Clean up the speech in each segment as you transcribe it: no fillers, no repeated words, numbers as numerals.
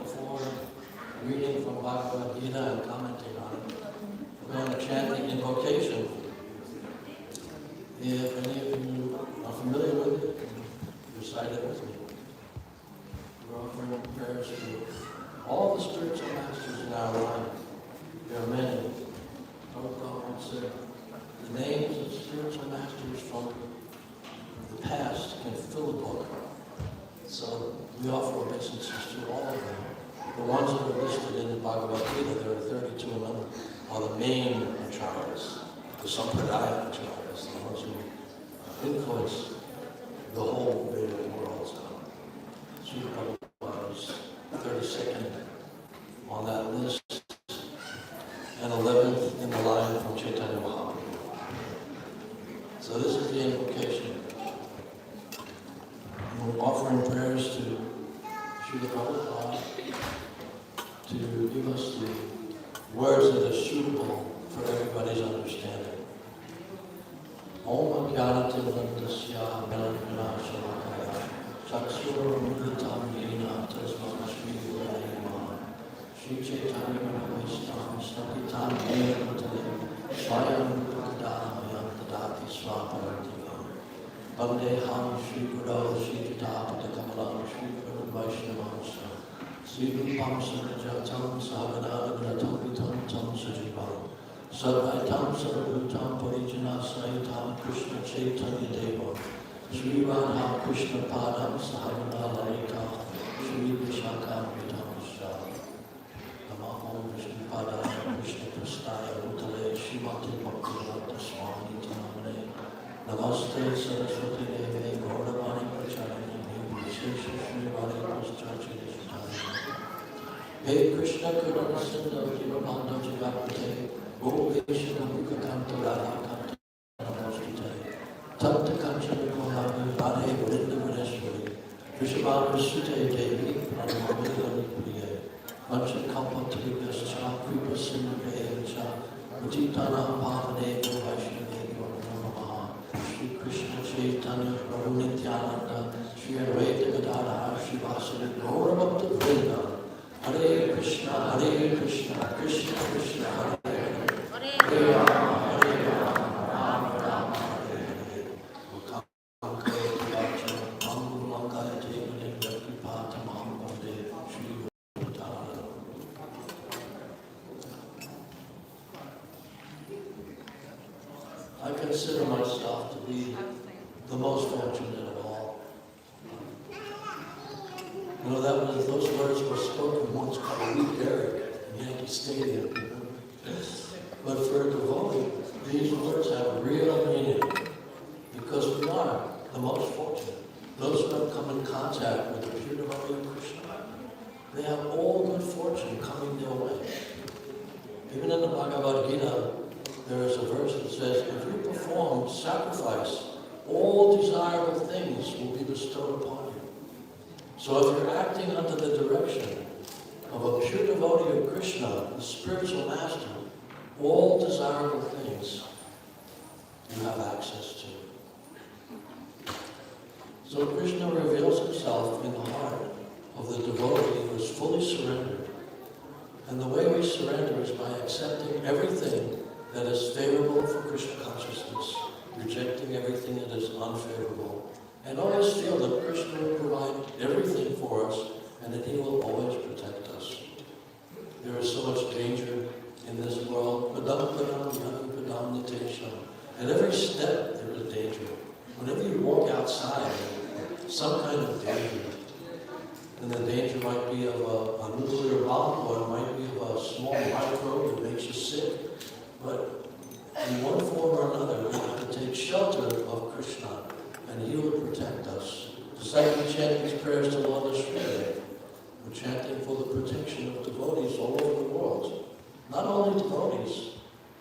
Before reading from Bhagavad Gita and commenting on it, we're going to chant the invocation. If any of you are familiar with it, recite it with me. We're offering prayers to all the spiritual masters in our life. There are many. Prabhupada once said, the names of spiritual masters from the past can fill a book. So we offer obeisances to all of them. The ones that are listed in the Bhagavad Gita, there are 32 of them, are the main acharyas, the Sampradaya acharyas, the ones who influence the whole Vedic world. Srila Prabhupada is 32nd on that list, and 11th in the line from Chaitanya Mahaprabhu. So this is the invocation. We're offering prayers to Srila Prabhupada to give us the words that are suitable for everybody's understanding. Om Ajnanatimandasya Melanvinashalakaya Chaksuramritam Yena Tasma Shri Gurave Namaha Shri Chaitanya Vaishnava Sakitam Yena Mutale Swayam Bhaktamayam Tadati Swaparanti Vandeham Shri Guru Shri Jatapata Kamalam Shri Guru Vaishnavamsa Shri Rupam Sarajatam Sagadana Gratam Vitam Tam Sajivam Sarvaitam Sarvutam Parijana Sahitam Krishna Chaitanya Deva Shri Radha Krishna Padam Sahagana Lalita Shri Vishakam Vitam Shah Namahom Vishnu Padaya Krishna Prastaya Utale Shrimati Bhaktivedanta Swami Tamane Namaste Saraswati Devi Gauravani Pracharani Vishesha Shri Radha Prasthachari Hey Krishna Karuna Sindhu Jivabhanda Jivapate Gopesha Namukha Kanta Radha Kanta Namostate Tapta Kanchana Kohavi Radhe Vrinda Vineshwari Vishabhara Sute Devi Pranamamila Priye Mancha Kampa Tripascha Kripa Sindhu Vecha Utitana Pavane Vaishnave Namaha Shri Krishna Chaitanya Prabhu Nityananda Shri Advaita Gadadhara Shri Vasudeva Gauravakta Vrinda Hare Krishna, Krishna Krishna, Hare Hare, Hare Rama, Rama Rama, Hare Hare. I consider myself to be the most fortunate of all. You know, those words were spoken once by Lee Derrick in Yankee Stadium. But for a devotee, these words have real meaning because we are the most fortunate. Those who have come in contact with the pure devotee of Krishna, they have all good fortune coming their way. Even in the Bhagavad Gita, there is a verse that says, if you perform sacrifice, all desirable things will be bestowed upon you. So if you're acting under the direction of a pure devotee of Krishna, the spiritual master, all desirable things you have access to. So Krishna reveals himself in the heart of the devotee who is fully surrendered. And the way we surrender is by accepting everything that is favorable for Krishna consciousness, rejecting everything that is unfavorable, and always feel that Krishna will provide everything for us and that he will always protect us. there is so much danger in this world. At every step there is danger. Whenever you walk outside, some kind of danger. And the danger might be of a nuclear bomb, or it might be of a small microbe that makes you sick. But in one form or another, we have to take shelter of Krishna, and He will protect us. Just like we chant these prayers to Lord Shiva, we're chanting for the protection of devotees all over the world. Not only devotees.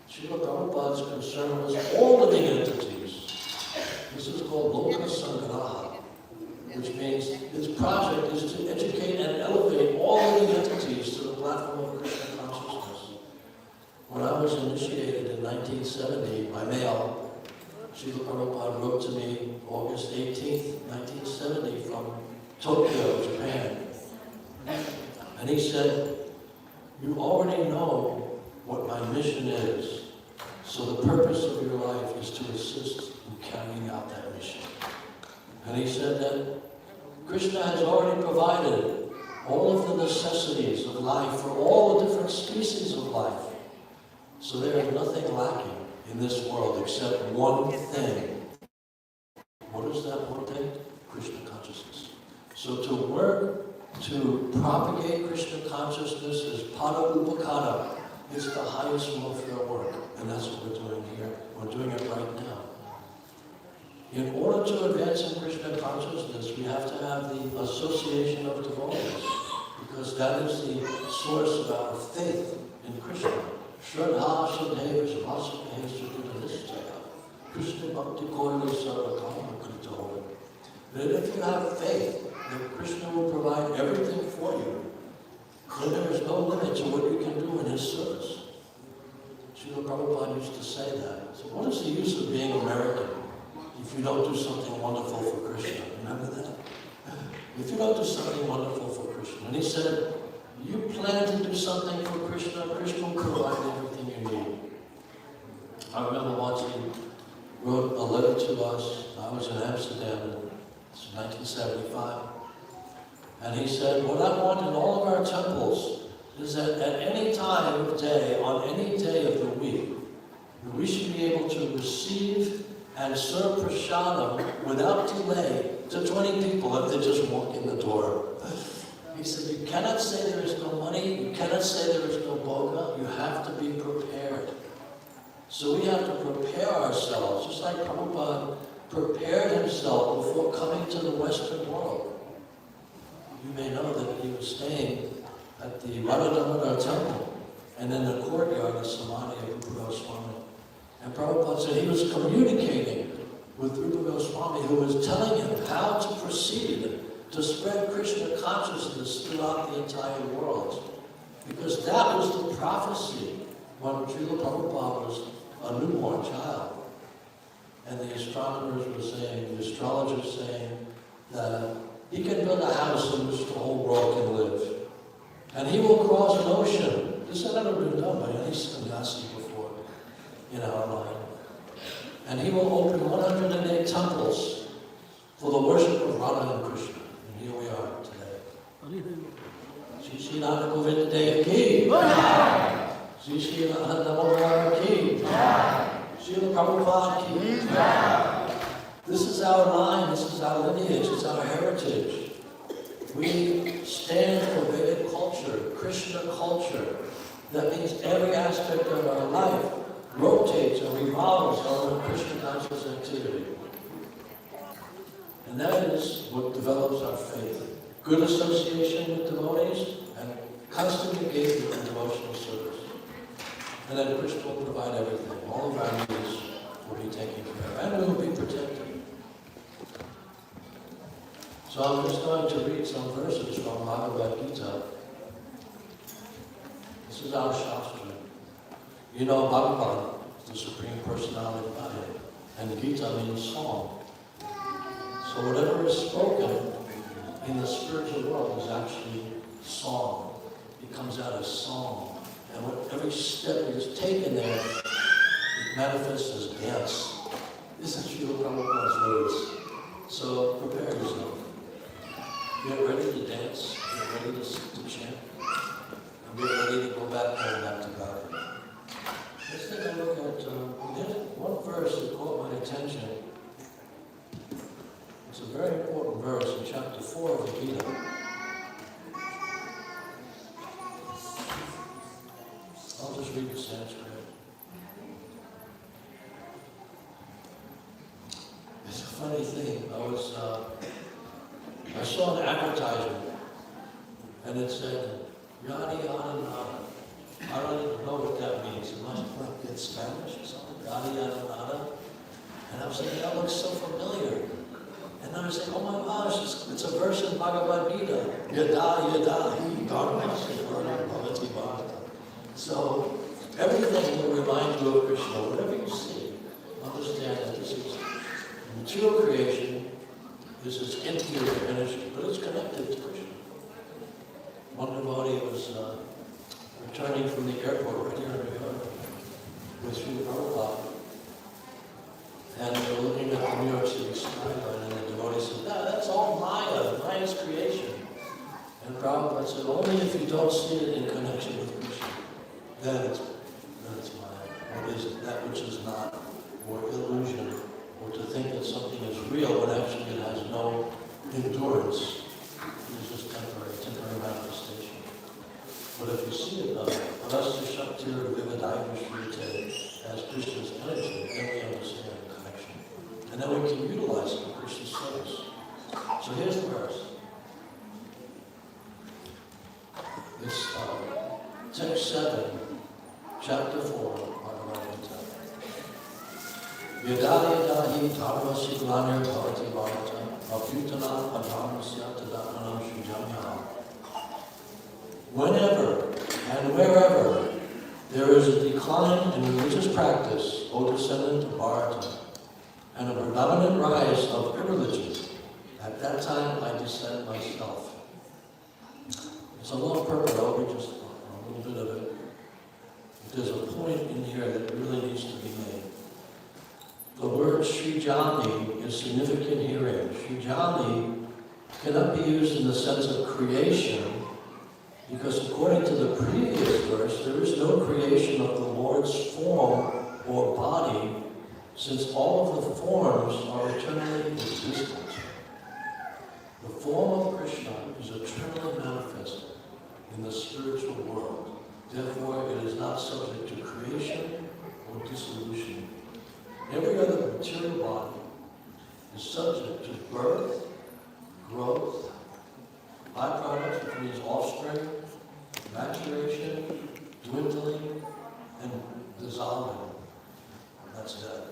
Srila Prabhupada's concern was all living entities. This is called Locananada, which means its project is to educate and elevate all living entities to the platform of Krishna consciousness. When I was initiated in 1970 by mail, Srila Prabhupada wrote to me August 18th, 1970 from Tokyo, Japan. And he said, "You already know what my mission is. So the purpose of your life is to assist in carrying out that mission." And he said that Krishna has already provided all of the necessities of life for all the different species of life. So there is nothing lacking in this world except one thing. What is that one thing? Krishna consciousness. So to work to propagate Krishna consciousness is pada upakara. It's the highest welfare work, and that's what we're doing here. We're doing it right now. In order to advance in Krishna consciousness, we have to have the association of devotees, because that is the source of our faith in Krishna. Shraddha Shraddheva Shavasakhe Shuddhanistaya Krishna Bhakti Koila Sarakama Krita. That if you have faith that Krishna will provide everything for you, then there is no limit to what you can do in His service. Srila Prabhupada used to say that. So what is the use of being American if you don't do something wonderful for Krishna? Remember that? If you don't do something wonderful for Krishna. And he said, you plan to do something for Krishna, Krishna will provide everything you need. I remember once he wrote a letter to us. I was in Amsterdam in 1975. And he said, what I want in all of our temples is that at any time of day, on any day of the week, we should be able to receive and serve prasadam without delay to 20 people if they just walk in the door. He said, you cannot say there is no money, you cannot say there is no bhoga, you have to be prepared. So we have to prepare ourselves, just like Prabhupada prepared himself before coming to the Western world. You may know that he was staying at the Radha temple and in the courtyard of Samadhi of Rupa Goswami. And Prabhupada said he was communicating with Rupa Goswami, who was telling him how to proceed to spread Krishna consciousness throughout the entire world. Because that was the prophecy when Srila Prabhupada was a newborn child. And the astronomers were saying, the astrologers saying, that he can build a house in which the whole world can live. And he will cross an ocean. This had never been done by any sannyasi before in our line. And he will open 108 temples for the worship of Radha and Krishna. And here we are today. Shri Shri Radha Govinda Dev Ki. Shri Shri Radha Damodara Ki. Srila Prabhupada Ki. This is our line, this is our lineage, it's our heritage. We stand for Vedic culture, Krishna culture. That means every aspect of our life rotates or revolves around Krishna conscious activity. And that is what develops our faith. Good association with devotees and constant engagement in devotional service. And then Krishna will provide everything. All of our needs will be taken care of, and we will be protected. So I'm just going to read some verses from Bhagavad Gita. This is our Shastra. You know Bhagavan, the Supreme Personality of Godhead, and Gita means song. So whatever is spoken in the spiritual world is actually song. It comes out as song. And what every step is taken there, it manifests as dance. This is Srila Prabhupada's words. So prepare yourself. Get ready to dance. Get ready to chant. And get ready to go back home, back to God. Let's take a look at one verse that caught my attention. It's a very important verse in chapter 4 of the Gita. I'll just read the Sanskrit. It's a funny thing. I saw an advertisement, and it said, yada yada nada. I don't even know what that means. It must be in Spanish or something. Yada yada nada. And I was thinking, that looks so familiar. And I was saying, oh my gosh, it's a verse in Bhagavad Gita. Yada yada hi dharmasi bhavati bharata. So everything will remind you of Krishna. Whatever you see, understand that this is material creation. This is interior energy, but it's connected to Krishna. One devotee was returning from the airport right here in New York with Sri Prabhupada. And they were looking at the New York City skyline, and the devotee said, no, that's all Maya, Maya's creation. And Prabhupada said, only if you don't see it in connection with Krishna, then it's Maya. What is it? That which is not, or illusion, or to think that something is real when actually it has no endurance. It's just temporary manifestation. But if you see it, Parasya Shaktir Vivadaya Shrite, as Krishna's energy, then we understand the connection. And then we can utilize it in Krishna's service. So here's the verse. It's text 7, chapter 4, Bhagavad Gita. Yada yada hi dharmasi glanir bhavati bharata abhyutana adharmasya tadatanam shujamya. Whenever and wherever there is a decline in religious practice, O descendant of Bharata, and a predominant rise of irreligion, at that time I descend myself. It's a long purport, I'll read just a little bit of it. There's a point in here that really needs to be made. The word Srijani is significant herein. Srijani cannot be used in the sense of creation, because according to the previous verse, there is no creation of the Lord's form or body, since all of the forms are eternally existent. The form of Krishna is eternally manifested in the spiritual world. Therefore, it is not subject to creation or dissolution. Every other material body is subject to birth, growth, byproducts, which means offspring, maturation, dwindling, and dissolving. That's death.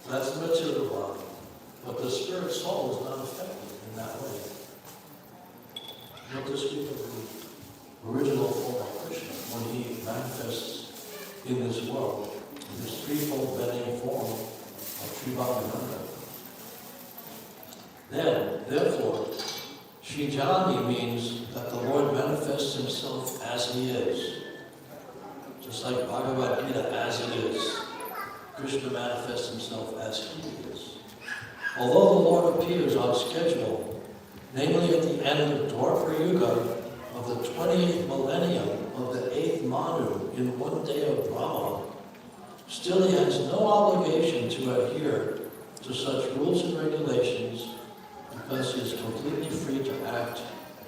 So that's the material body. But the spirit soul is not affected in that way. Not to speak of the original form of Krishna, when he manifests in this world, this threefold bedding form of Sri Locananada. Then, therefore, Srijani means that the Lord manifests himself as he is. Just like Bhagavad Gita, as it is. Krishna manifests himself as he is. Although the Lord appears on schedule, namely at the end of Dwapara Yuga of the 20th millennium of the 8th Manu in one day of Brahma, still he has no obligation to adhere to such rules and regulations, because he is completely free to act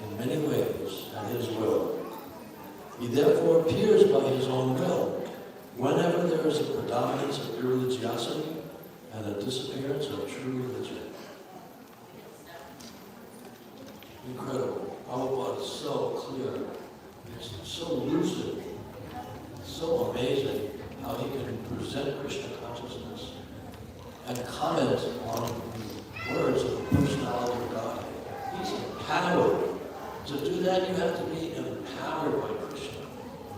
in many ways at his will. He therefore appears by his own will whenever there is a predominance of irreligiosity and a disappearance of true religion. Incredible. Prabhupada is so clear. It's so lucid. So amazing how he can present Krishna consciousness and comment on the words of the personality of God. He's empowered. To do that, you have to be empowered by Krishna.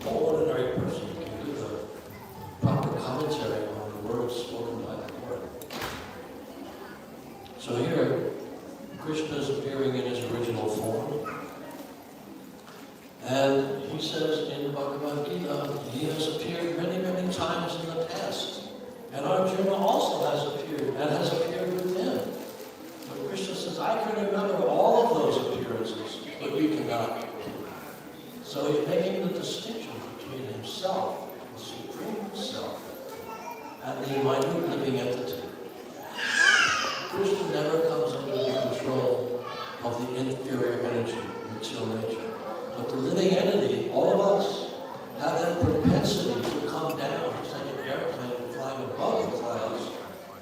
No ordinary person can do the proper commentary on the words spoken by the Lord. So here, Krishna is appearing in his original form. And he says in Bhagavad Gita, he has appeared many, many times in the past. And Arjuna also has appeared, and has appeared with him. But Krishna says, I can remember all of those appearances, but you cannot. So he's making and the minute living entity. Krishna never comes under the control of the inferior energy, material nature. But the living entity, all of us, have that propensity to come down. It's like an airplane flying above the clouds,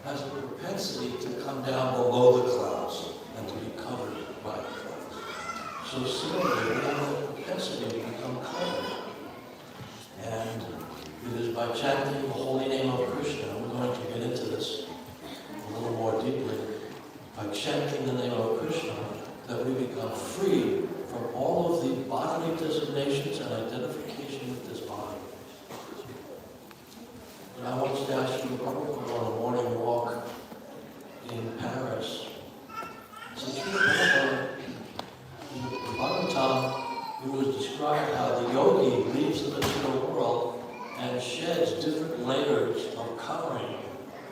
has a propensity to come down below the clouds and to be covered by the clouds. So similarly, we have that propensity to become covered. And it is by chanting the holy name of Krishna, and we're going to get into this a little more deeply, by chanting the name of Krishna, that we become free from all of the bodily designations and identification with this body. And I once asked you on a morning walk in Paris. Since you remember, in the Bhagavatam, it was described how the yogi leaves the material world and sheds different layers of covering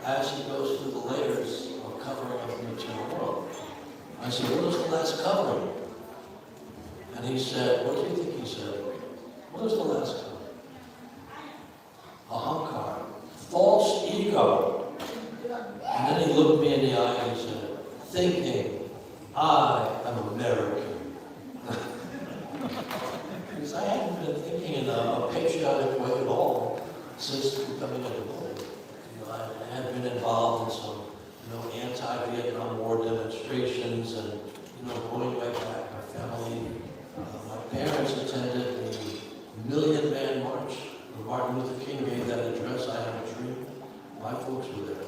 as he goes through the layers of covering of the material world. I said, what was the last covering? And he said, what do you think he said? What was the last covering? Ahankar, false ego. And then he looked me in the eye and he said, thinking, I am American. Because I hadn't been thinking in a patriotic way at all since becoming a devotee. You know, I had been involved in some, anti-Vietnam War demonstrations and, going way back, my family, my parents attended the Million Man March. When Martin Luther King gave that address, I Have a Dream. My folks were there.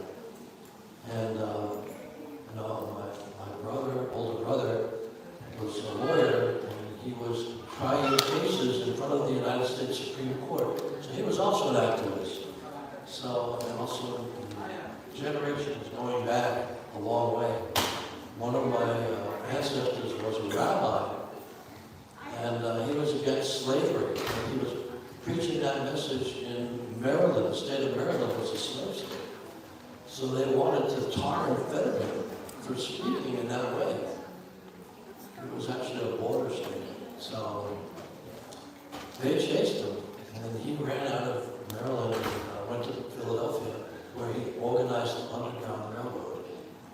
And, my brother, older brother, was a lawyer, and he was trying cases in front of the United States Supreme Court. So he was also an activist. So, and also generations going back a long way. One of my ancestors was a rabbi, and he was against slavery. And he was preaching that message in Maryland. The state of Maryland was a slave state. So they wanted to tar and feather him for speaking in that way. It was actually a border state. So they chased him, and he ran out of Maryland and went to Philadelphia, where he organized an underground railroad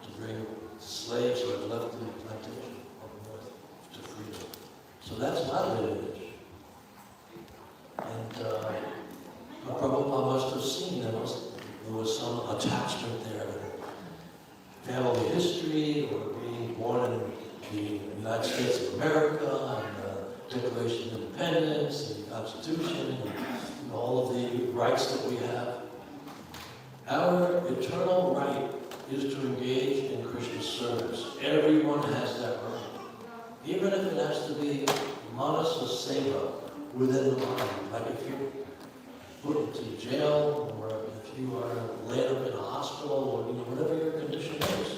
to bring slaves who had left the plantation up north to freedom. So that's my lineage. And Prabhupada must have seen there was some attachment there to family history, or being born in the United States of America, and the Declaration of Independence, and the Constitution, and all of the rights that we have. Our eternal right is to engage in Krishna's service. Everyone has that right. Even if it has to be manasa seva within the body. Like if you're put into jail, or if you are laid up in a hospital, or whatever your condition is,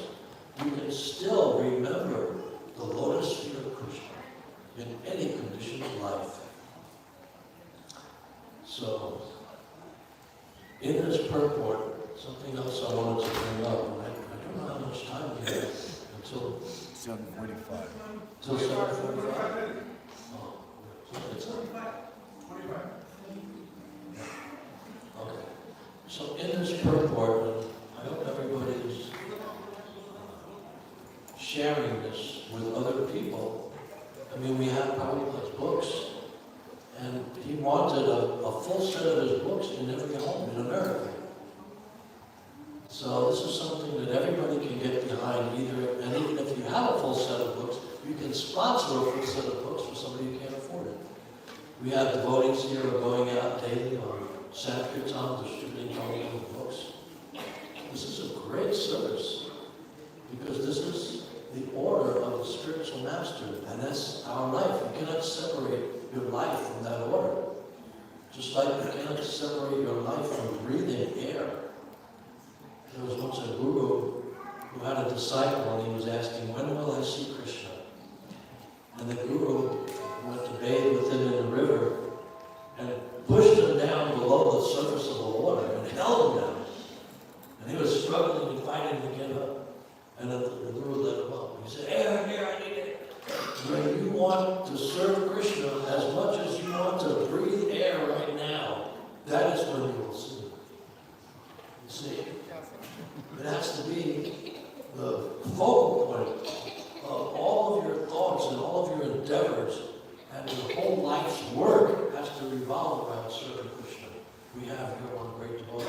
you can still remember the lotus feet of Krishna in any condition of life. So, in this purport, something else I wanted to bring up, and I don't know how much time we have until 7:45. Till 7:45? Oh, it's 25. Okay. So in this purport, I hope everybody is sharing this with other people. I mean, we have Prabhupada's books, and he wanted a full set of his books in every home in America. So this is something that everybody can get behind, and even if you have a full set of books, you can sponsor a full set of books for somebody who can't afford it. We have devotees here who are going out daily on Sankirtan, distributing copies of books. This is a great service, because this is the order of the spiritual master, and that's our life. You cannot separate your life from that order. Just like you cannot separate your life from breathing air. There was once a guru who had a disciple, and he was asking, when will I see Krishna? And the guru went to bathe with him in the river and pushed him down below the surface of the water and held him down. And he was struggling and fighting to get up. And then the guru let him up. He said, air, I need it. When you want to serve Krishna as much as you want to breathe air right now, that is when you will see him. See? It has to be the focal point of all of your thoughts and all of your endeavors, and your whole life's work has to revolve around serving Krishna. We have here one great devotee,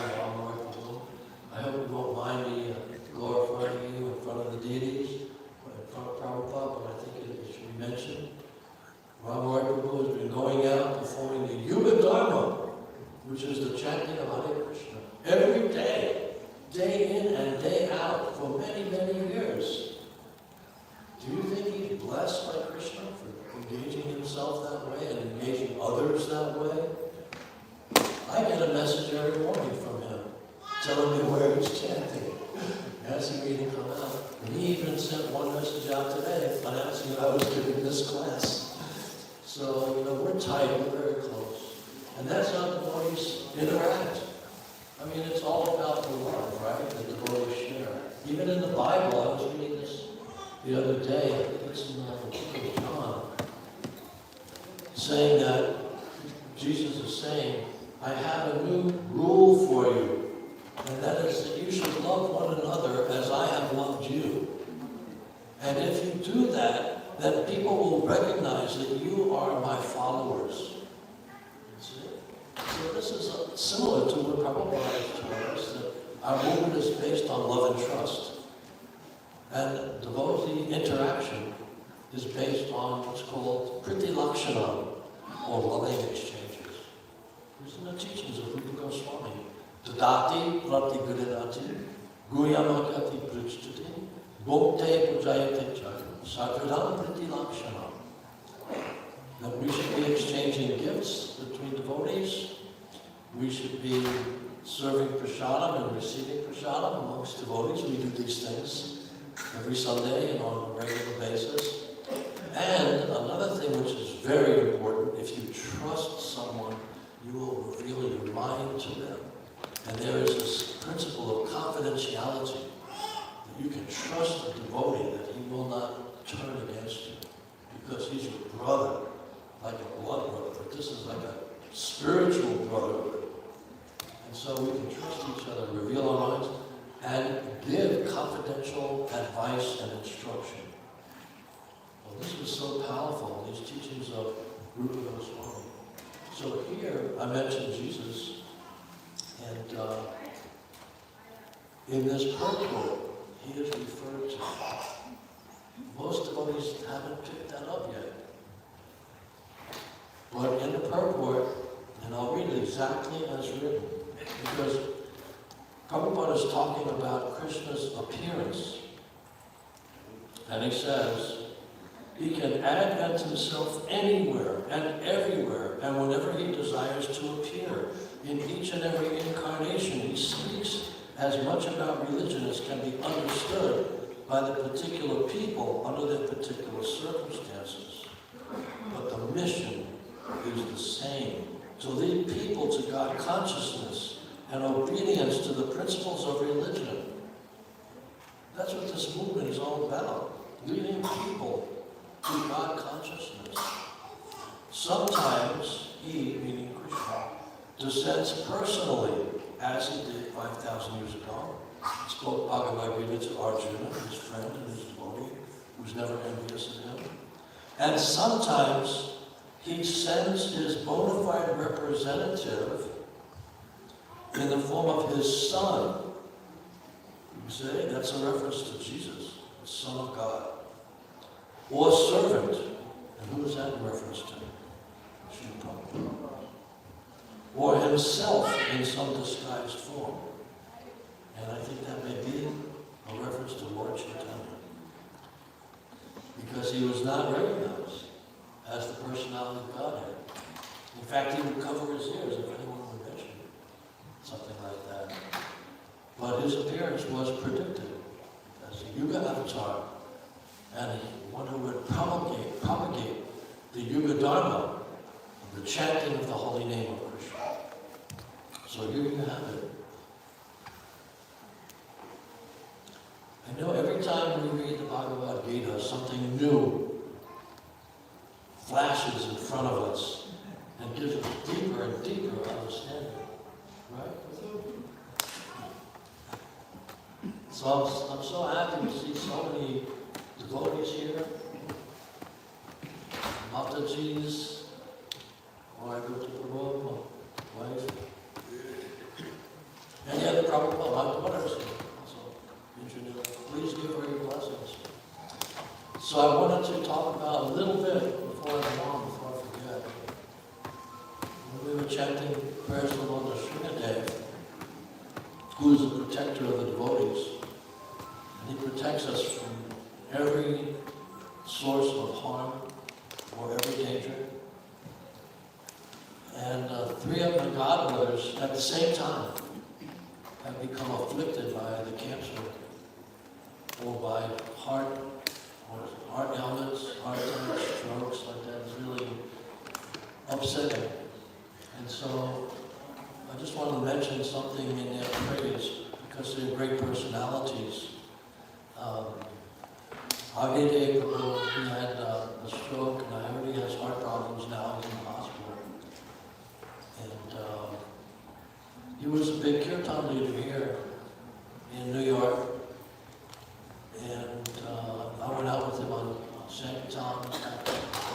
I hope you won't mind me glorifying you in front of the deities, in front of Prabhupada, but I think it should be mentioned. Ramaroy Prabhu has been going out performing the Yuga Dharma, which is the chanting of Hare Krishna, every day, day in and day out, for many, many years. Do you think he's blessed by Krishna for engaging himself that way and engaging others that way? I get a message every morning from him, telling me where he's chanting, asking me to come out. And he even sent one message out today announcing that I was giving this class. So, we're tight, we're very close. And that's how devotees interact. I mean, it's all about the love, right, that devotees share. Even in the Bible, I was reading this the other day, I think it's in the book of John, saying that Jesus is saying, I have a new rule for you, and that is that you should love one another as I have loved you. And if you do that, then people will recognize that you are my followers. See? So this is similar to what Prabhupada has told us, that our movement is based on love and trust. And devotee interaction is based on what's called Priti Lakshana, or loving exchanges. These are the teachings of Rupa Goswami. Tadati prati gudinati, guyamakati prijtati, bhokte pujayate chaya, sadhridam Priti Lakshana. That we should be exchanging gifts between devotees. We should be serving prasadam and receiving prasadam amongst devotees. We do these things every Sunday and on a regular basis. And another thing which is very important, if you trust someone, you will reveal your mind to them. And there is this principle of confidentiality, that you can trust a devotee that he will not turn against you, because he's your brother, like a blood brother, but this is like a spiritual brotherhood. And so we can trust each other, reveal our minds, and give confidential advice and instruction. Well, this was so powerful, these teachings of Rupa Goswami. So here, I mentioned Jesus, and in this purport, he is referred to. Most devotees haven't picked that up yet. But in the purport, and I'll read it exactly as written, because Prabhupada is talking about Krishna's appearance. And he says, he can advent himself anywhere and everywhere, and whenever he desires to appear. In each and every incarnation, he speaks as much about religion as can be understood by the particular people under their particular circumstances. But the mission is the same, to lead people to God consciousness and obedience to the principles of religion. That's what this movement is all about, leading people to God consciousness. Sometimes he, meaning Krishna, descends personally, as he did 5,000 years ago. He spoke Bhagavad Gita to Arjuna, his friend and his devotee, who's never envious of him. And sometimes he sends his bona fide representative in the form of his son. You say, that's a reference to Jesus, the Son of God. Or servant. And who is that in reference to? Or himself in some disguised form. And I think that may be a reference to Lord Chaitanya. Because he was not recognized as the personality of Godhead. In fact, he would cover his ears if anyone would mention something like that. But his appearance was predicted as a Yuga avatar, and one who would propagate the Yuga Dharma, the chanting of the holy name of Krishna. So here you have it. I know every time we read the Bhagavad Gita, something new flashes in front of us and gives us deeper and deeper understanding. Right? So I'm so happy to see so many devotees here. Mataji's, or I go to the road, my wife. Any other Prabhupada, my daughters, so please give her your blessings. So I wanted to talk about a little bit before I go on, before I forget. When we were chanting prayers for Lord Srinadev, who is the protector of the devotees, and he protects us from every source of harm or every danger. And three of my godbrothers at the same time have become afflicted by the cancer or by heart ailments, heart attacks, strokes, like that. It's really upsetting. And so I just want to mention something in their praise because they're great personalities. Agade Prabhu, he had a stroke, and I heard he has heart problems now. He's in the hospital. And he was a big kirtan leader here in New York. And I went out with him on Sankirtan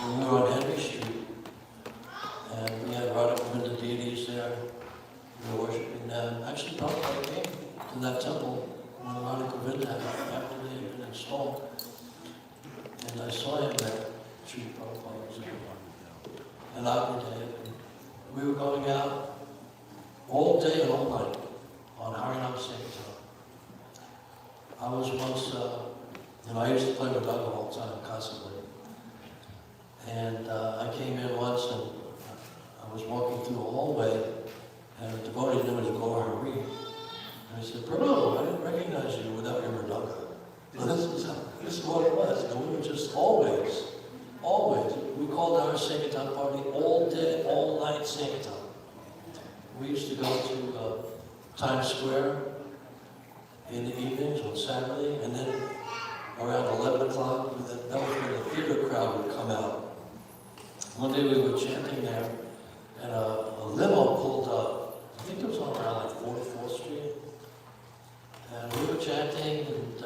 when we were on Henry Street. And we had Radha Govinda deities there. We were worshiping them. Actually, Prabhupada came to that temple when Radha Govinda, after they had been installed. And I saw him there. Sri Prabhupada was there. And Agnidev. We were going out all day and all night on Harinam Sankirtan. I was once, I used to play with Doug all the time, constantly. And I came in once and I was walking through a hallway and a devotee named was Gaur Hari. And he said, Prabhu, I didn't recognize you without your mridanga. So this is what it was. And we were just always, we called our Sankirtan party all day, all night Sankirtan. We used to go to Times Square in the evenings on Saturday, and then around 11 o'clock, that was when the theater crowd would come out. One day we were chanting there, and a limo pulled up. I think it was on around like 44th Street. And we were chanting, and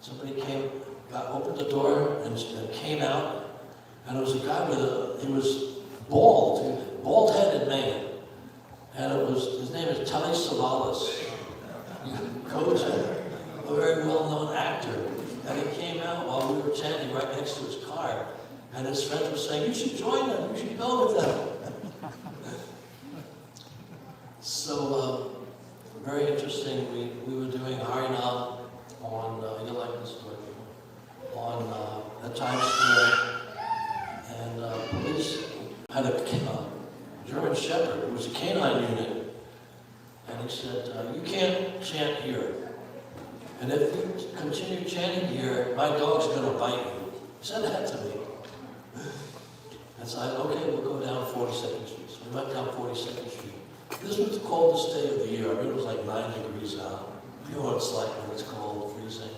somebody opened the door and came out, and it was a guy he was bald-headed man, and his name is Telly Savalas. Koja, a very well-known actor, and he came out while we were chanting right next to his car, and his friends were saying, you should join them, you should go with them. So, very interesting, we were doing Harinam on, you'll like this story, on at Times Square, and police had a German Shepherd, it was a canine unit. And he said, you can't chant here. And if you continue chanting here, my dog's going to bite you. He said that to me. And so I said, okay, we'll go down 42nd Street. So we went down 42nd Street. This was the coldest day of the year. I mean, it was like 9 degrees out. You know what it's like when it's cold, freezing.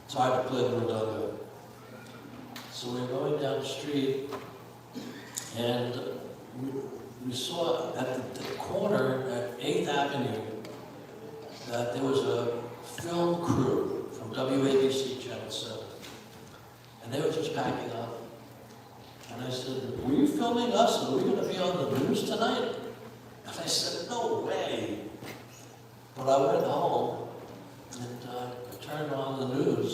It's hard to play the mridanga. So we were going down the street, and we saw at the corner at 8th Avenue that there was a film crew from WABC Channel 7. And they were just backing up. And I said, were you filming us? Are we going to be on the news tonight? And I said, no way. But I went home and I turned on the news.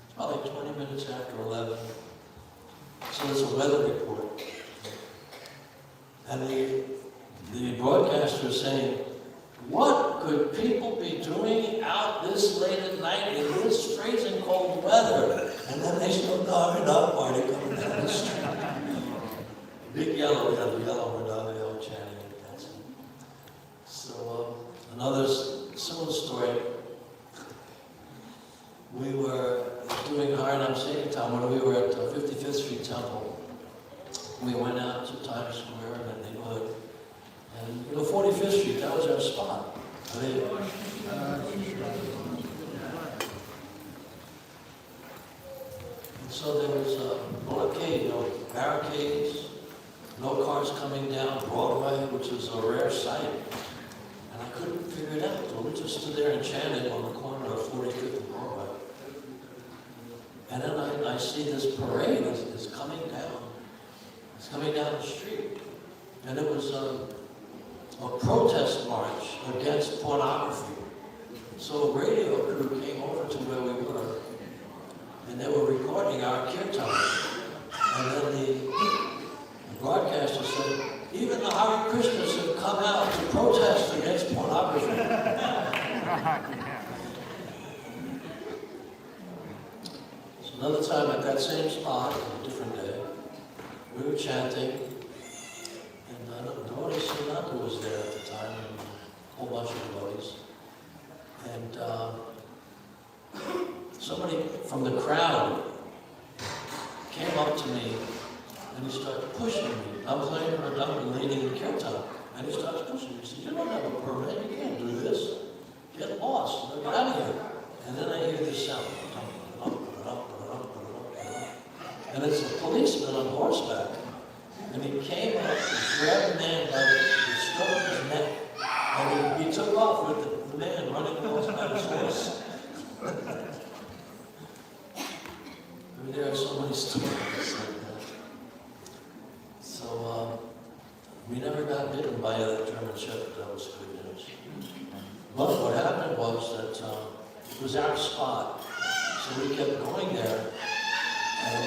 It's probably 20 minutes after 11. So there's a weather report. And the broadcaster is saying, what could people be doing out this late at night in this freezing cold weather? And then they showed the Harinam party coming down the street. Big yellow, we had the yellow Harinam chanting and dancing. So another similar story. We were doing Harinam Sankirtan when we were at 55th Street Temple. We went out to Times Square in the neighborhood, and 45th Street, that was our spot. And so there was a blockade, barricades, no cars coming down Broadway, which is a rare sight. And I couldn't figure it out. So we took just stood there and chanted on the corner of 45th and Broadway. And then I see this parade is coming down. It's coming down the street. And it was a protest march against pornography. So a radio crew came over to where we were, and they were recording our kirtan. And then the broadcaster said, even the Hare Krishnas have come out to protest against pornography. So another time at that same spot, on a different day, we were chanting, and Devotee Srinatha was there at the time, and a whole bunch of devotees. And somebody from the crowd came up to me, and he started pushing me. I'm playing Radha leading the kirtan, and he starts pushing me. He said, you don't have a permit, you can't do this. Get lost, get out of here. And then I hear this sound. And it's a policeman on horseback. And he came up and grabbed the man by the scruff of his neck. And he took off with the man running along by his horse. I mean, there are so many stories like that. So, we never got bitten by that German Shepherd. That was good news. But what happened was that it was our spot. So we kept going there. And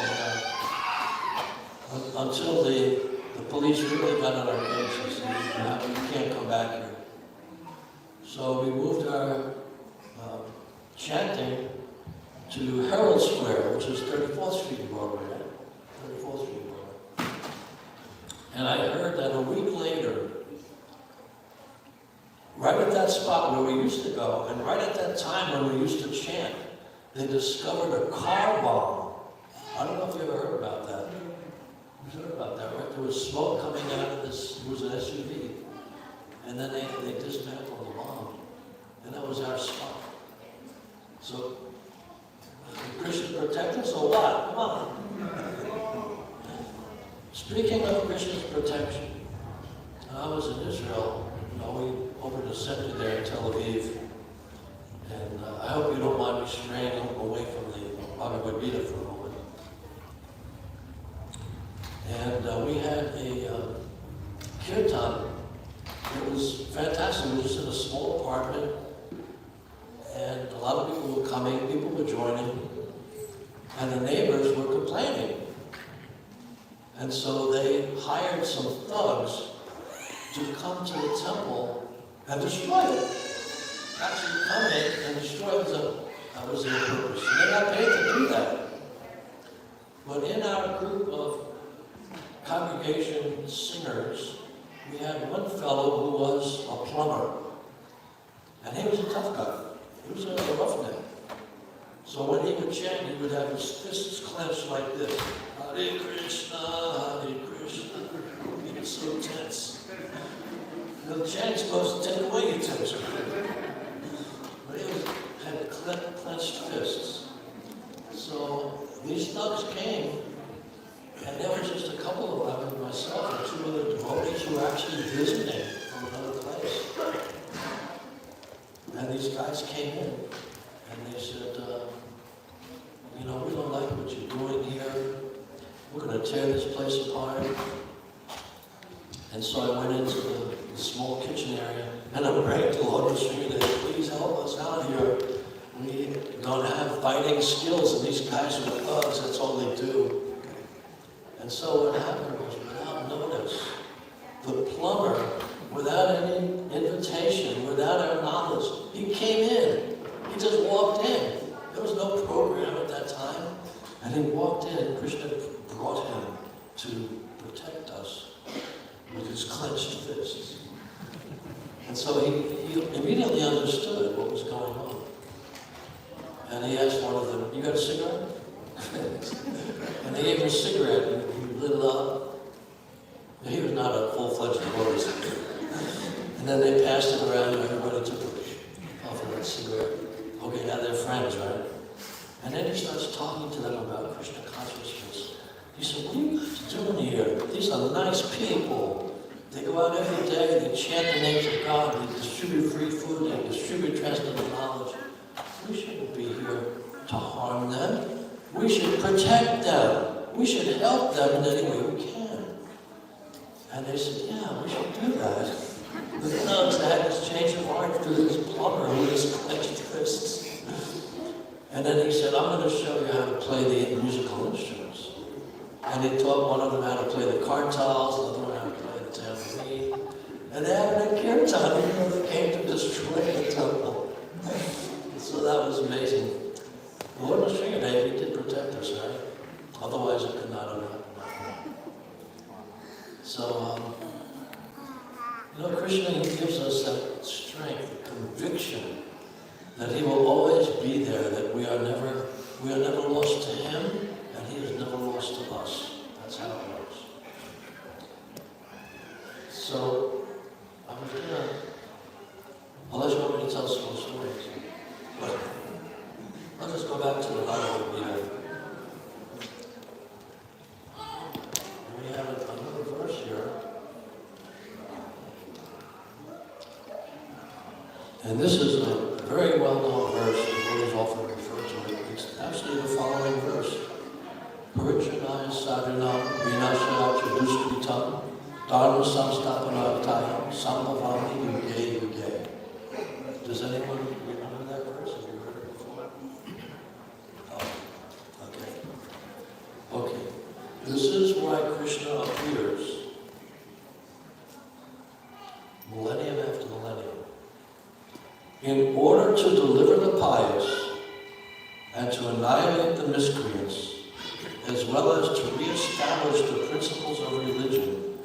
until the police really got on our case and said, you can't come back here. So we moved our chanting to Herald Square, which is 34th Street Broadway, right? 34th Street Broadway. And I heard that a week later, right at that spot where we used to go, and right at that time when we used to chant, they discovered a car bomb. I don't know if you ever heard about that. You heard about that, right? There was smoke coming out of this, it was an SUV. And then they dismantled the bomb. And that was our spot. So, Krishna protect us or what? Come on. Speaking of Krishna's protection, when I was in Israel, we opened a center there in Tel Aviv. And I hope you don't mind me straying away from the Bhagavad Gita for a moment. And we had a kirtan. It was fantastic. We were just in a small apartment, and a lot of people were coming, people were joining, and the neighbors were complaining. And so they hired some thugs to come to the temple and destroy it. Actually come in and destroy the temple. That was their purpose. And they got paid to do that. But in our group of congregation singers, we had one fellow who was a plumber. And he was a tough guy. He was a roughneck. So when he would chant, he would have his fists clenched like this. Hare Krishna, Hare Krishna. He was so tense. The chant's supposed to take away your tension. But he had clenched fists. So these thugs came, and there were just a couple of them, myself and two other devotees who were actually visiting from another place. And these guys came in, and they said, we don't like what you're doing here. We're going to tear this place apart. And so I went into the small kitchen area, and I prayed to Lord Srinatha, please help us out here. We don't have fighting skills, and these guys are thugs, that's all they do. And so what happened was, without notice, the plumber, without any invitation, without our knowledge, he came in. He just walked in. There was no program at that time. And he walked in. Krishna brought him to protect us with his clenched fists. And so he immediately understood what was going on. And he asked one of them, you got a cigarette? And they gave him a cigarette, and he lit it up. And he was not a full-fledged devotee. And then they passed it around, and everybody took a puff of that cigarette. Okay, now they're friends, right? And then he starts talking to them about Krishna consciousness. He said, what are you guys doing here? These are nice people. They go out every day, they chant the names of God, they distribute free food, they distribute be transcendental knowledge. We shouldn't be here to harm them. We should protect them. We should help them in any way we can. And they said, yeah, we should do that. But no, they had this change of heart through this plumber with his clenched fists. And then he said, I'm going to show you how to play the musical instruments. And he taught one of them how to play the kartals, another one how to play the tambourine. And they had a kirtan, even though they came to destroy the temple. So that was amazing. The Lord was sure Dave, he did protect us, right? Otherwise it could not have happened. So, Krishna, he gives us that strength, conviction, that he will always be there, that we are never lost to him, and he is never lost to us. That's how it works. So, unless you want me to tell some more stories. But let's just go back to the Bible again. We have another verse here. And this is a very well-known verse. The Lord is often referred to it. It's actually the following verse. Parichanaya sadhanam vinashaya duskritam dharma samstapanartayam sambhavami yuge yuge. Does anyone remember that verse? Have you heard it before? Oh, okay. Okay. This is why Krishna appears millennium after millennium. In order to deliver the pious and to annihilate the miscreants, as well as to reestablish the principles of religion,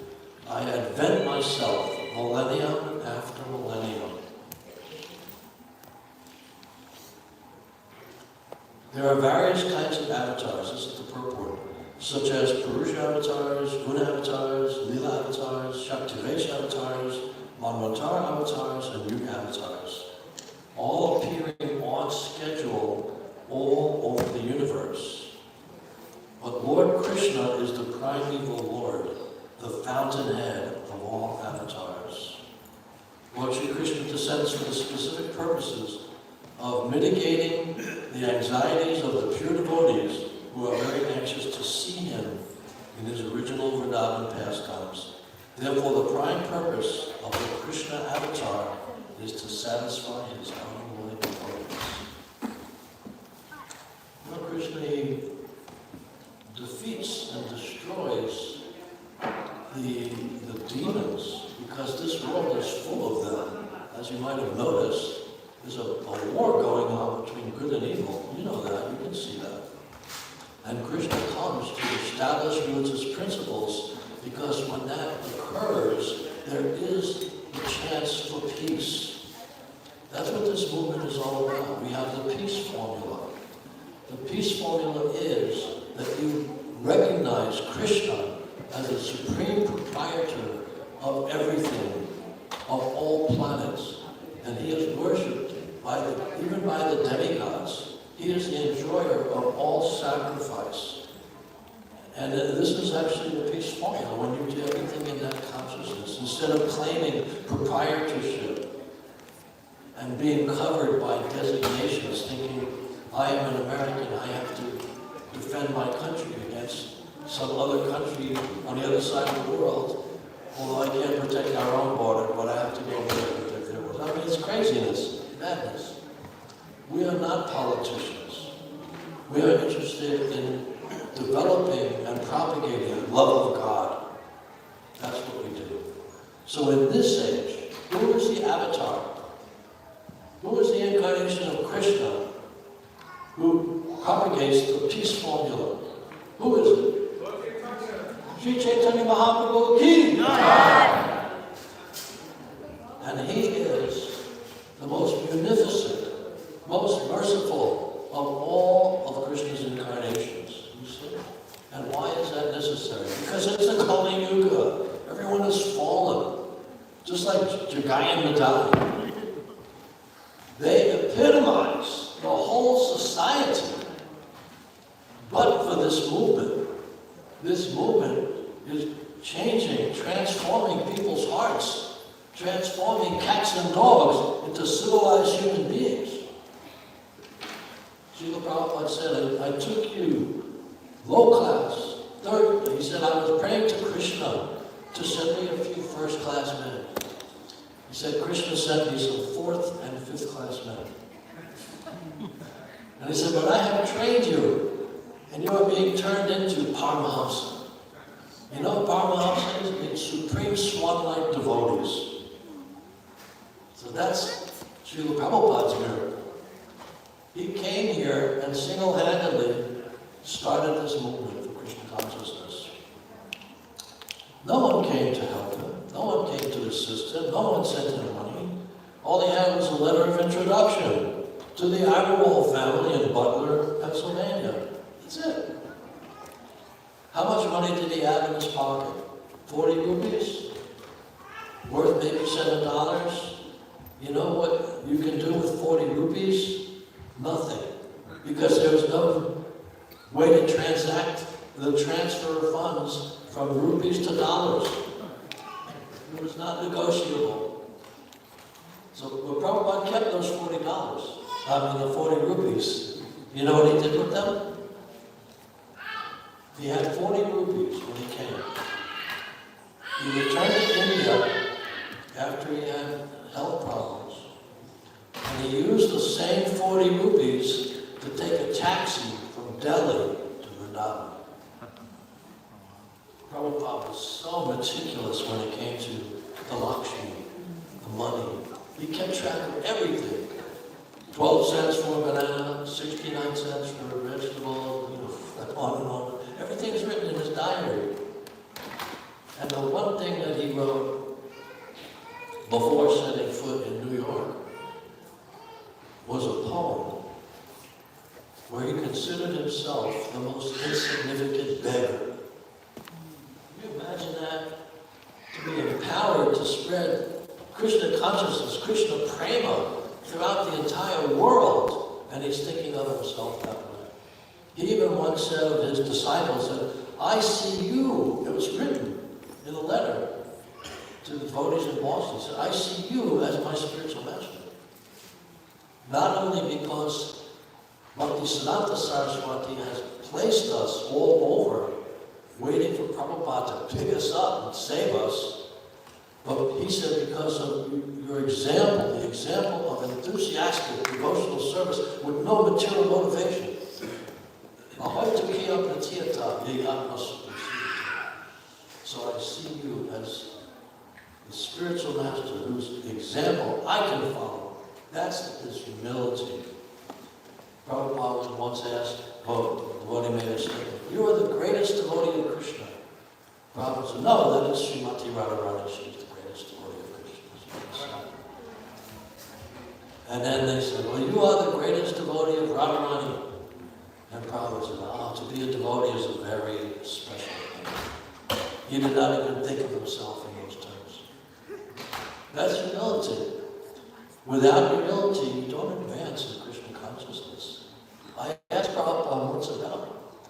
I advent myself millennium after millennium. There are various kinds of avatars, this is the purport, such as Purusha avatars, Guna avatars, Lila avatars, Shaktivesh avatars, Manvatar avatars, and Yuga avatars, all appearing on schedule all over the universe. But Lord Krishna is the primeval Lord, the fountainhead of all avatars. Lord Shri Krishna descends for the specific purposes of mitigating the anxieties of the pure devotees who are very anxious to see him in his original Vrindavan pastimes. Therefore, the prime purpose of the Krishna avatar is to satisfy his unwilling devotees. Lord Krishna, he defeats and destroys the demons, because this world is full of them. As you might have noticed, there's a war going on between good and evil. You know that, you can see that. And Krishna comes to establish religious principles, because when that occurs, there is a chance for peace. That's what this movement is all about. We have the peace formula. The peace formula is that you recognize Krishna as the supreme proprietor of everything, of all planets. And he is worshipped even by the demigods. He is the enjoyer of all sacrifice. And this is actually the peace formula, when you do everything in that consciousness, instead of claiming proprietorship and being covered by designations, thinking, I am an American, I have to defend my country against some other country on the other side of the world, although I can't protect our own border, but I have to go there to protect their border. I mean, it's craziness, madness. We are not politicians. We are interested in developing and propagating the love of God. That's what we do. So in this age, who is the avatar? Who is the incarnation of Krishna who propagates the peace formula? Who is it? Sri Chaitanya Mahaprabhu ki Jai! And he is the most munificent, most merciful of all of Krishna's incarnations. You see? And why is that necessary? Because it's the Kali Yuga. Everyone has fallen. Just like Jagai and Madai. They epitomize the whole society. But for this movement is changing, transforming people's hearts, transforming cats and dogs into civilized human He said, Krishna sent me some 4th and 5th class men. And he said, but I have trained you, and you are being turned into Paramahamsa. You know what Paramahamsa is? It means supreme swan-like devotees. So that's Srila Prabhupada's miracle. He came here and single-handedly started this movement for Krishna consciousness. No one came to help him. No one came to assist him. No one sent him money. All he had was a letter of introduction to the Agarwal family in Butler, Pennsylvania. That's it. How much money did he have in his pocket? 40 rupees? Worth maybe $7? You know what you can do with 40 rupees? Nothing. Because there was no way to transact the transfer of funds from rupees to dollars. It was not negotiable. So Prabhupada kept those the 40 rupees. You know what he did with them? He had 40 rupees when he came. He returned to India after he had health problems. And he used the same 40 rupees to take a taxi from Delhi to Vrindavan. Prabhupada was so meticulous when it came to the Lakshmi, the money. He kept track of everything. 12 cents for a banana, 69 cents for a vegetable, on and on. Everything's written in his diary. And the one thing that he wrote before setting foot in New York was a poem where he considered himself the most insignificant beggar. Can you imagine that? To be empowered to spread Krishna consciousness, Krishna prema throughout the entire world, and he's thinking of himself that way. He even once said of his disciples that, I see you. It was written in a letter to the devotees in Boston. He said, I see you as my spiritual master. Not only because Bhaktisiddhanta Saraswati has placed us all over, waiting for Prabhupada to pick us up and save us, but he said because of your example, the example of enthusiastic devotional service with no material motivation. So I see you as the spiritual master whose example I can follow. That's his humility. Prabhupada was once asked, the devotee made a statement, you are the greatest devotee of Krishna. Prabhupada said, no, that is Srimati Radharani. She's the greatest devotee of Krishna. And then they said, well, you are the greatest devotee of Radharani. And Prabhupada said, to be a devotee is a very special thing. He did not even think of himself in those terms. That's humility. Without humility, you don't advance in Krishna consciousness. I asked Prabhupada once about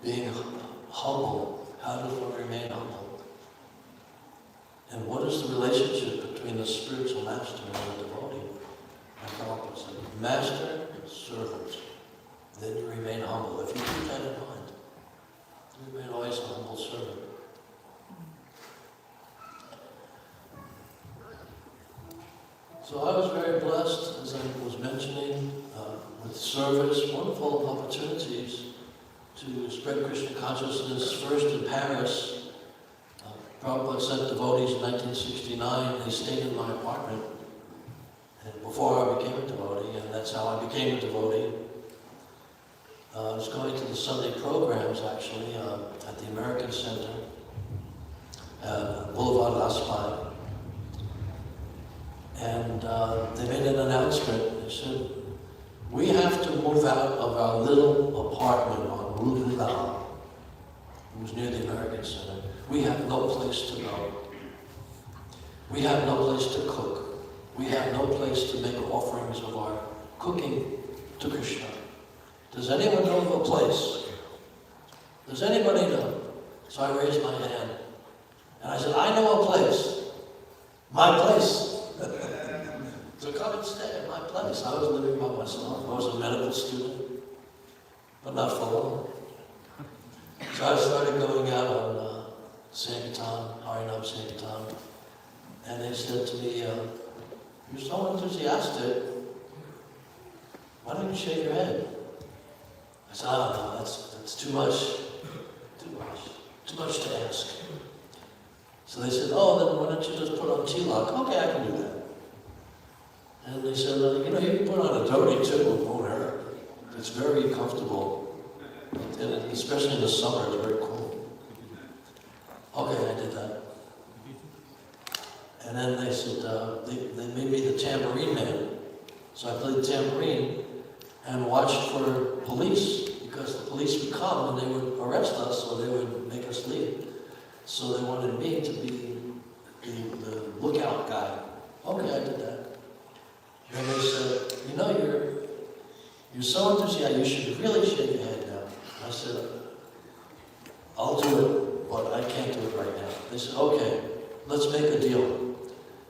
being humble. How does one remain humble? And what is the relationship between the spiritual master and the devotee? And Prabhupada said, master and servant. Then you remain humble. If you keep that in mind, you remain always a humble servant. So I was very blessed, as I was mentioning, with service, wonderful opportunities to spread Krishna consciousness, first in Paris. Prabhupada sent devotees in 1969. They stayed in my apartment and before I became a devotee, and that's how I became a devotee. I was going to the Sunday programs, actually, at the American Center, Boulevard Raspai. And they made an announcement. They said, we have to move out of our little apartment on Rue du Val. It was near the American Center. We have no place to go. We have no place to cook. We have no place to make offerings of our cooking to Krishna. Does anyone know of a place? Does anybody know? So I raised my hand. And I said, I know a place. My place. So come and stay at my place. I was living by myself. I was a medical student, but not for long. So I started going out on Sankirtan, Harinam Sankirtan, And they said to me, you're so enthusiastic, why don't you shake your head? I said, no, that's too much to ask. So they said, then why don't you just put on T-lock? Okay, I can do that. And they said, you can put on a dhoti too, it won't hurt. It's very comfortable, and especially in the summer, it's very cool. Okay, I did that. And then they said, they made me the tambourine man. So I played tambourine and watched for police, because the police would come and they would arrest us or they would make us leave. So they wanted me to be the lookout guy. Okay, I did that. And they said, you're so enthusiastic, you should really shake your head now. I said, I'll do it, but I can't do it right now. They said, okay, let's make a deal.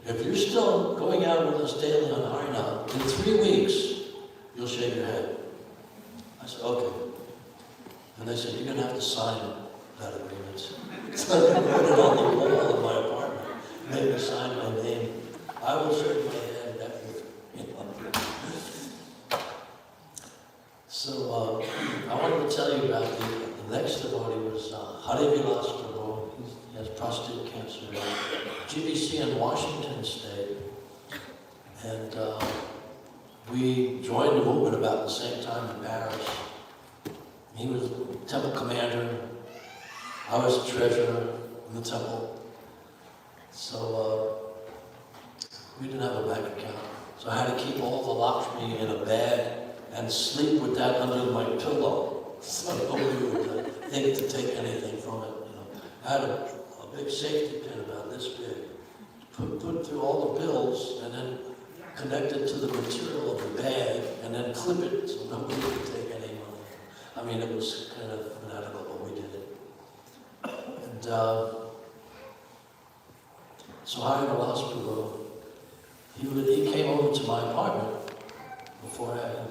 If you're still going out with us daily on Harinam, in 3 weeks, you'll shave your head. I said, okay. And they said, you're going to have to sign that agreement. So they put it on the wall in my apartment, made me sign my name. I will shave my head after, So I wanted to tell you about the next devotee was Hari Vilas Prabhu. He has prostate cancer at GBC in Washington State. And we joined the movement about the same time in Paris. He was temple commander. I was the treasurer in the temple. So we didn't have a bank account. So I had to keep all the Lakshmi in a bag and sleep with that under my pillow. So nobody would think to take anything from it. I had a big safety pin about this big. Put through all the bills and then connect it to the material of the bag and then clip it so nobody could take any money. I mean, it was kind of fanatical, but we did it. And so Hari Vilas Prabhu, he came over to my apartment before I had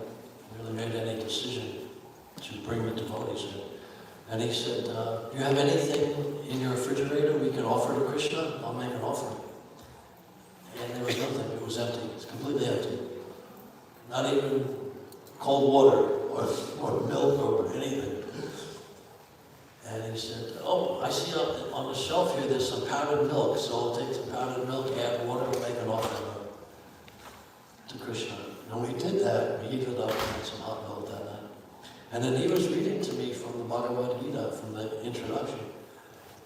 really made any decision to bring the devotees in. And he said, do you have anything in your refrigerator we can offer to Krishna? I'll make an offering. And there was nothing. It was empty. It's completely empty. Not even cold water or milk or anything. And he said, I see on the shelf here there's some powdered milk, so I'll take some powdered milk, add water, and make an offering to Krishna. And we did that. We heated up and had some hot milk that night. And then he was reading to me from the Bhagavad Gita, from the introduction.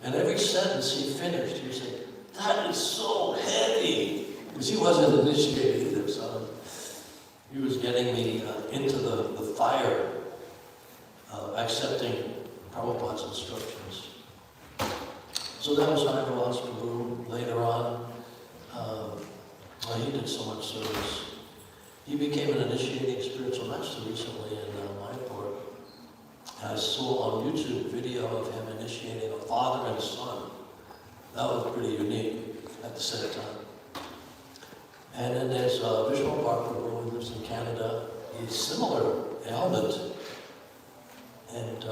And every sentence he finished, he would say, that is so heavy. Because he wasn't initiated either, so he was getting me into the fire of accepting Prabhupada's instructions. So that was Hari Vilas Prabhu. Later on, he did so much service. He became an initiating spiritual master recently in Mayapur. I saw on YouTube video of him initiating a father and son. That was pretty unique at the same time. And then there's Vishnu Prabhu, who lives in Canada. He's similar ailment. And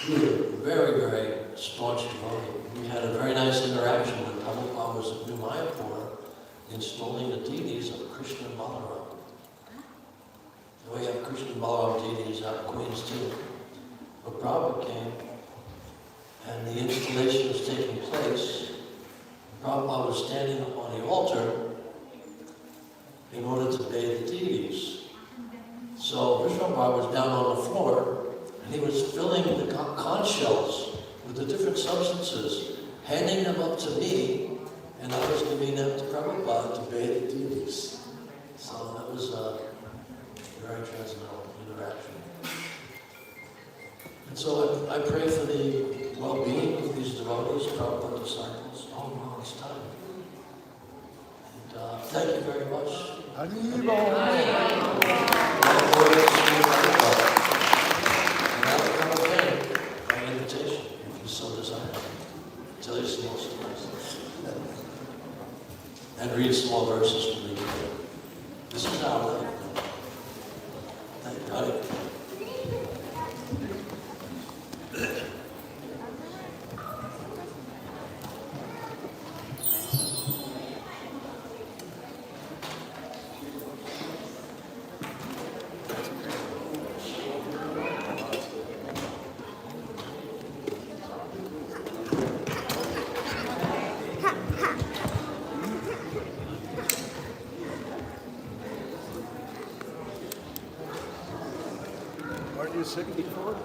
he was a very, very staunch devotee. We had a very nice interaction when Prabhupada was at New Mayapur, installing the deities of Krishna and Balaram. We have Krishna and Balaram deities out in Queens too. But Prabhupada came, and the installation was taking place. Prabhupada was standing up on the altar in order to bathe the deities. So Vishnu Prabhupada was down on the floor, and he was filling the conch shells with the different substances, handing them up to me, and I was giving them to Prabhupada to bathe the deities. So that was a very transcendental interaction. And so I pray for the well-being of these devotees, Prabhupada disciples. Oh no, it's time. And thank you very much. And I'll come again by invitation, if you so desire. Tell you some more stories. And read some more verses from the Gita. This is our life. Thank you. Aren't you 64?